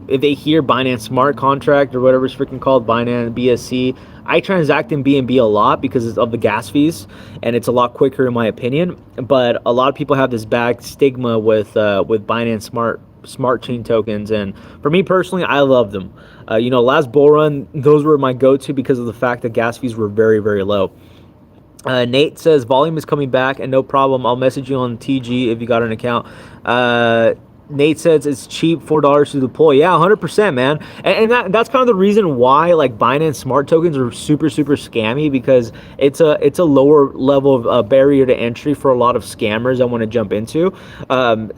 if they hear Binance Smart Contract or whatever it's freaking called, Binance BSC, I transact in BNB a lot because of the gas fees, and it's a lot quicker in my opinion. But a lot of people have this bad stigma with Binance Smart Chain tokens, and for me personally, I love them. Last bull run, those were my go-to because of the fact that gas fees were very, very low. Nate says volume is coming back, and no problem. I'll message you on TG if you got an account. Nate says it's cheap, $4 to deploy. Yeah, 100%, man. And that's kind of the reason why, like, Binance Smart tokens are super, super scammy, because it's a lower level of barrier to entry for a lot of scammers that want to jump into.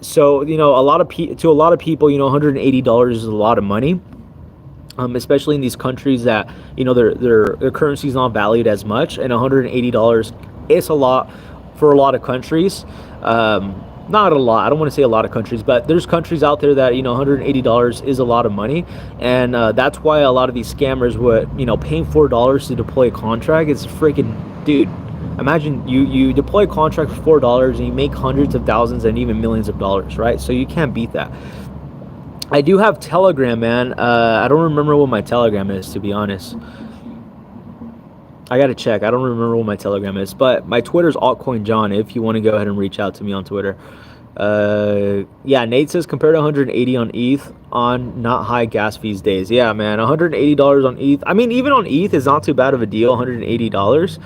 So a lot of people, $180 is a lot of money. Especially in these countries that their currency is not valued as much, and $180 is a lot for a lot of countries. Not a lot. I don't want to say a lot of countries, but there's countries out there that $180 is a lot of money, and that's why a lot of these scammers would paying $4 to deploy a contract. It's freaking, dude. Imagine you deploy a contract for $4 and you make hundreds of thousands and even millions of dollars, right? So you can't beat that. I do have Telegram, man. I don't remember what my Telegram is, to be honest. I gotta check. I don't remember what my Telegram is, but my Twitter's ALTCOIN John if you want to go ahead and reach out to me on Twitter. Yeah, Nate says compared to 180 on ETH on not high gas fees days. Yeah, man, $180 on ETH. I mean, even on ETH is not too bad of a deal, $180.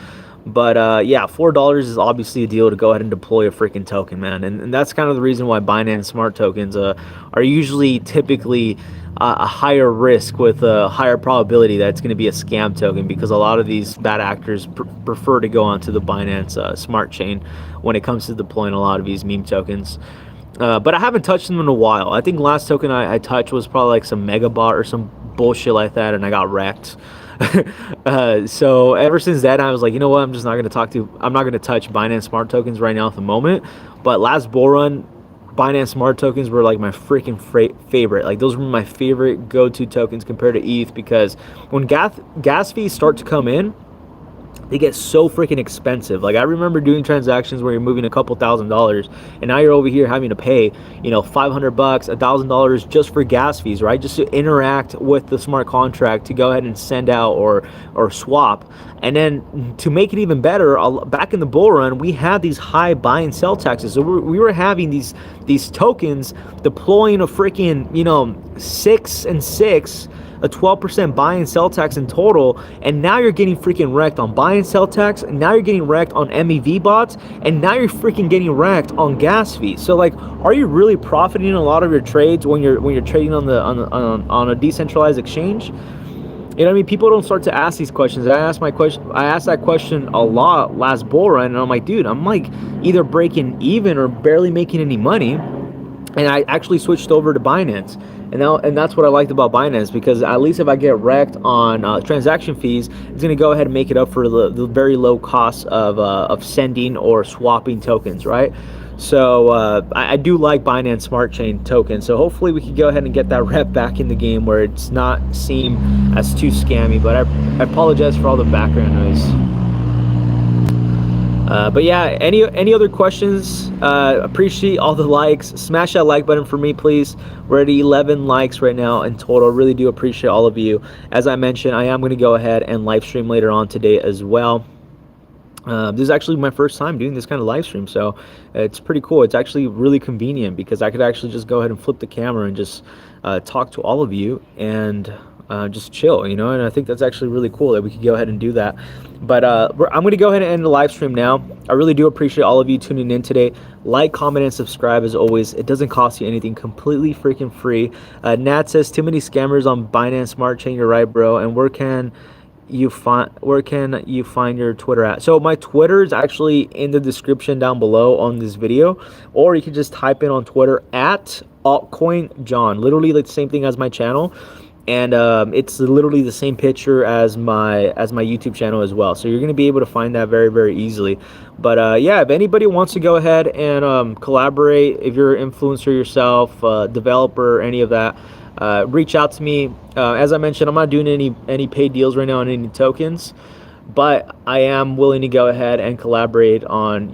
But yeah, $4 is obviously a deal to go ahead and deploy a freaking token, man. And that's kind of the reason why Binance Smart tokens are usually typically a higher risk with a higher probability that it's going to be a scam token, because a lot of these bad actors prefer to go onto the Binance Smart Chain when it comes to deploying a lot of these meme tokens. But I haven't touched them in a while. I think last token I touched was probably like some Megabot or some bullshit like that, and I got wrecked. So ever since then, I was like, you know what, I'm not going to touch Binance Smart tokens right now at the moment. But last bull run, Binance Smart tokens were like my freaking favorite. Like those were my favorite go-to tokens compared to ETH, because when gas fees start to come in, they get so freaking expensive. Like I remember doing transactions where you're moving a couple $1,000s, and now you're over here having to pay, you know, $500, $1,000 just for gas fees, right? Just to interact with the smart contract to go ahead and send out or swap. And then to make it even better, back in the bull run, we had these high buy and sell taxes. So we were having these tokens deploying a freaking, you know, 6 and 6, a 12% buy and sell tax in total, and now you're getting freaking wrecked on buy and sell tax, and now you're getting wrecked on MEV bots, and now you're freaking getting wrecked on gas fees. So like, are you really profiting a lot of your trades when you're trading on a decentralized exchange? You know what I mean? People don't start to ask these questions. I asked that question a lot last bull run, and I'm like, dude, I'm like either breaking even or barely making any money. And I actually switched over to Binance. And that's what I liked about Binance, because at least if I get wrecked on transaction fees, it's going to go ahead and make it up for the very low cost of sending or swapping tokens, right? So I do like Binance Smart Chain token. So hopefully we can go ahead and get that rep back in the game where it's not seem as too scammy. But I apologize for all the background noise. But yeah, any other questions? Appreciate all the likes. Smash that like button for me, please. We're at 11 likes right now in total. Really do appreciate all of you. As I mentioned, I am going to go ahead and live stream later on today as well. This is actually my first time doing this kind of live stream, so it's pretty cool. It's actually really convenient because I could actually just go ahead and flip the camera and just talk to all of you and just chill, you know. And I think that's actually really cool that we could go ahead and do that. But I'm going to go ahead and end the live stream now. I really do appreciate all of you tuning in today. Like, comment, and subscribe as always. It doesn't cost you anything, completely freaking free. Nat says, too many scammers on Binance Smart Chain. You're right, bro. And where can you find your Twitter at? So my Twitter is actually in the description down below on this video, or you can just type in on Twitter at ALTCOIN John, literally like the same thing as my channel. And it's literally the same picture as my YouTube channel as well. So you're going to be able to find that very, very easily. But yeah, if anybody wants to go ahead and collaborate, if you're an influencer yourself, developer, any of that, reach out to me. As I mentioned, I'm not doing any paid deals right now on any tokens, but I am willing to go ahead and collaborate on,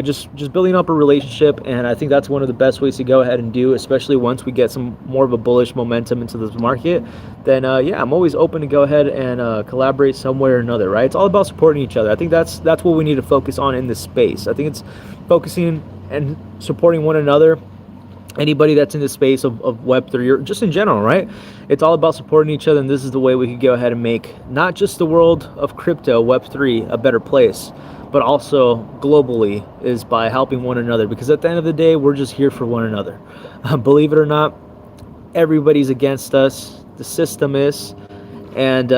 just building up a relationship. And I think that's one of the best ways to go ahead and do, especially once we get some more of a bullish momentum into this market. Then yeah, I'm always open to go ahead and collaborate some way or another, right? It's all about supporting each other. I think that's what we need to focus on in this space. I think it's focusing and supporting one another. Anybody that's in the space of Web3 or just in general, right? It's all about supporting each other, and this is the way we could go ahead and make not just the world of crypto, Web3, a better place, but also globally, is by helping one another, because at the end of the day, we're just here for one another. Believe it or not, everybody's against us. The system is, and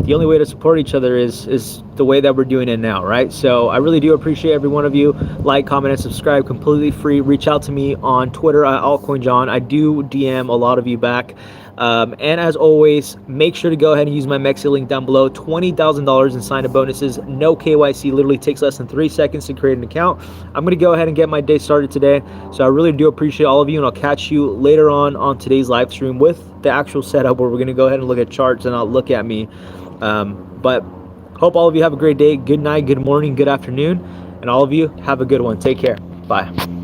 the only way to support each other is the way that we're doing it now, right? So I really do appreciate every one of you. Like, comment, and subscribe, completely free. Reach out to me on Twitter at ALTCOINJohn. I do DM a lot of you back. And as always, make sure to go ahead and use my MEXC link down below. $20,000 in sign-up bonuses. No KYC. Literally takes less than 3 seconds to create an account. I'm going to go ahead and get my day started today. So I really do appreciate all of you, and I'll catch you later on today's live stream with the actual setup where we're going to go ahead and look at charts and not look at me. But hope all of you have a great day, good night, good morning, good afternoon, and all of you have a good one. Take care. Bye.